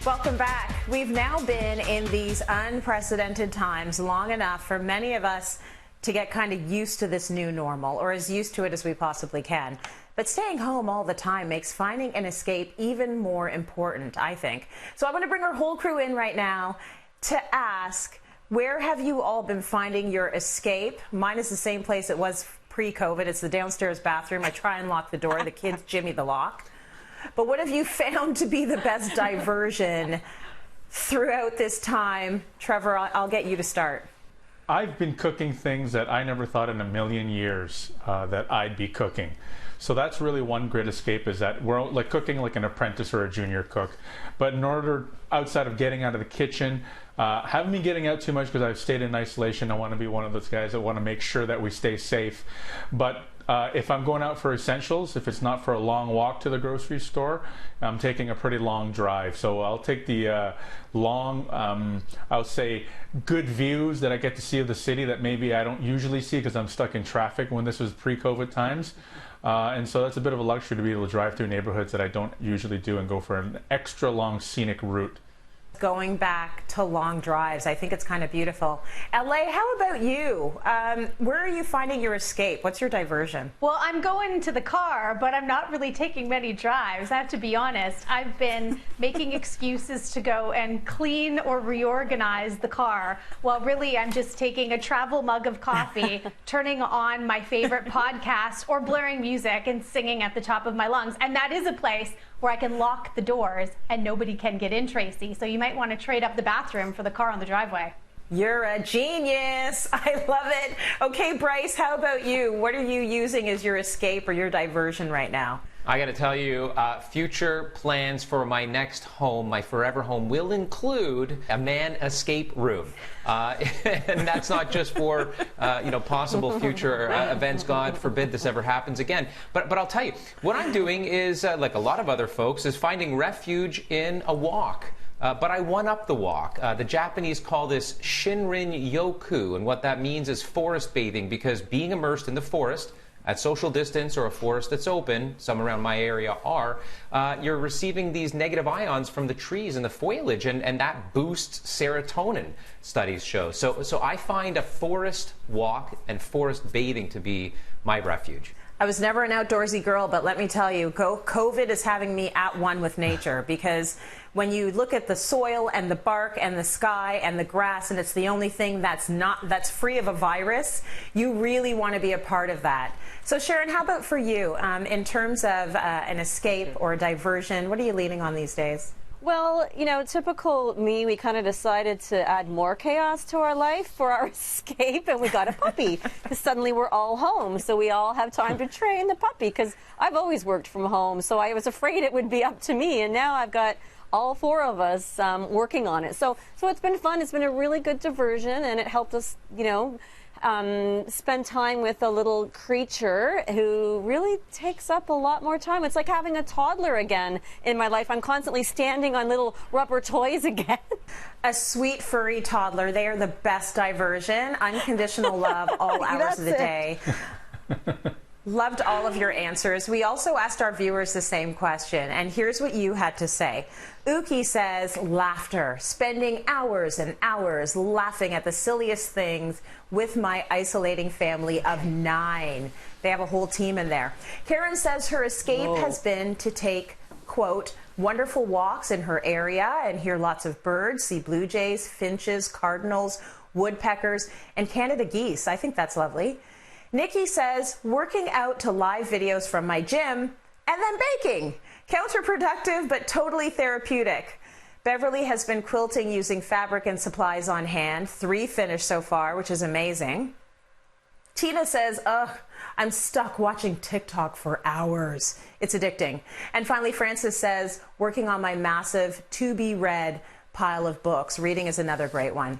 Welcome back. We've now been in these unprecedented times long enough for many of us to get kind of used to this new normal, or as used to it as we possibly can. But staying home all the time makes finding an escape even more important, I think. So I want to bring our whole crew in right now to ask, where have you all been finding your escape? Mine is the same place it was pre-COVID. It's the downstairs bathroom. I try and lock the door. The kids jimmy the lock. But what have you found to be the best diversion throughout this time? Trevor, I'll get you to start. I've been cooking things that I never thought in a million years that I'd be cooking. So that's really one great escape, is that we're like cooking like an apprentice or a junior cook. But in order, outside of getting out of the kitchen, haven't been getting out too much because I've stayed in isolation. I want to be one of those guys that want to make sure that we stay safe. But if I'm going out for essentials, if it's not for a long walk to the grocery store, I'm taking a pretty long drive. So I'll take the long, I'll say, good views that I get to see of the city that maybe I don't usually see because I'm stuck in traffic when this was pre-COVID times. And so that's a bit of a luxury to be able to drive through neighborhoods that I don't usually do and go for an extra long scenic route. Going back to long drives, I think it's kind of beautiful. Leigh, how about you? Where are you finding your escape? What's your diversion? Well, I'm going to the car, but I'm not really taking many drives. I have to be honest. I've been making excuses to go and clean or reorganize the car, while really I'm just taking a travel mug of coffee, turning on my favorite podcast, or blaring music and singing at the top of my lungs. And that is a place where I can lock the doors and nobody can get in, Tracy. So you might want to trade up the bathroom for the car on the driveway. You're a genius. I love it. Okay, Bryce, how about you? What are you using as your escape or your diversion right now? I got to tell you, future plans for my next home, my forever home, will include a man escape room. And that's not just for, possible future events. God forbid this ever happens again. But I'll tell you, what I'm doing is, like a lot of other folks, is finding refuge in a walk. But I one-up the walk. The Japanese call this Shinrin Yoku, and what that means is forest bathing, because being immersed in the forest at social distance, or a forest that's open, some around my area are, you're receiving these negative ions from the trees and the foliage, and that boosts serotonin, studies show. So I find a forest walk and forest bathing to be my refuge. I was never an outdoorsy girl, but let me tell you, COVID is having me at one with nature, because when you look at the soil and the bark and the sky and the grass, and it's the only thing that's free of a virus, you really want to be a part of that. So Sharon, how about for you, in terms of an escape or a diversion, what are you leaning on these days? Well, typical me, we kind of decided to add more chaos to our life for our escape, and we got a puppy, because suddenly we're all home, so we all have time to train the puppy, because I've always worked from home, so I was afraid it would be up to me, and now I've got all four of us working on it. So it's been fun. It's been a really good diversion, and it helped us, spend time with a little creature who really takes up a lot more time. It's like having a toddler again in my life. I'm constantly standing on little rubber toys again. A sweet furry toddler. They are the best diversion. Unconditional love all hours of the day. Loved all of your answers. We also asked our viewers the same question, and here's what you had to say. Uki says, laughter, spending hours and hours laughing at the silliest things with my isolating family of 9. They have a whole team in there. Karen says her escape has been to take, quote, wonderful walks in her area and hear lots of birds, see blue jays, finches, cardinals, woodpeckers, and Canada geese. I think that's lovely. Nikki says, working out to live videos from my gym and then baking. Counterproductive, but totally therapeutic. Beverly has been quilting using fabric and supplies on hand. 3 finished so far, which is amazing. Tina says, ugh, I'm stuck watching TikTok for hours. It's addicting. And finally, Francis says, working on my massive to-be-read pile of books. Reading is another great one.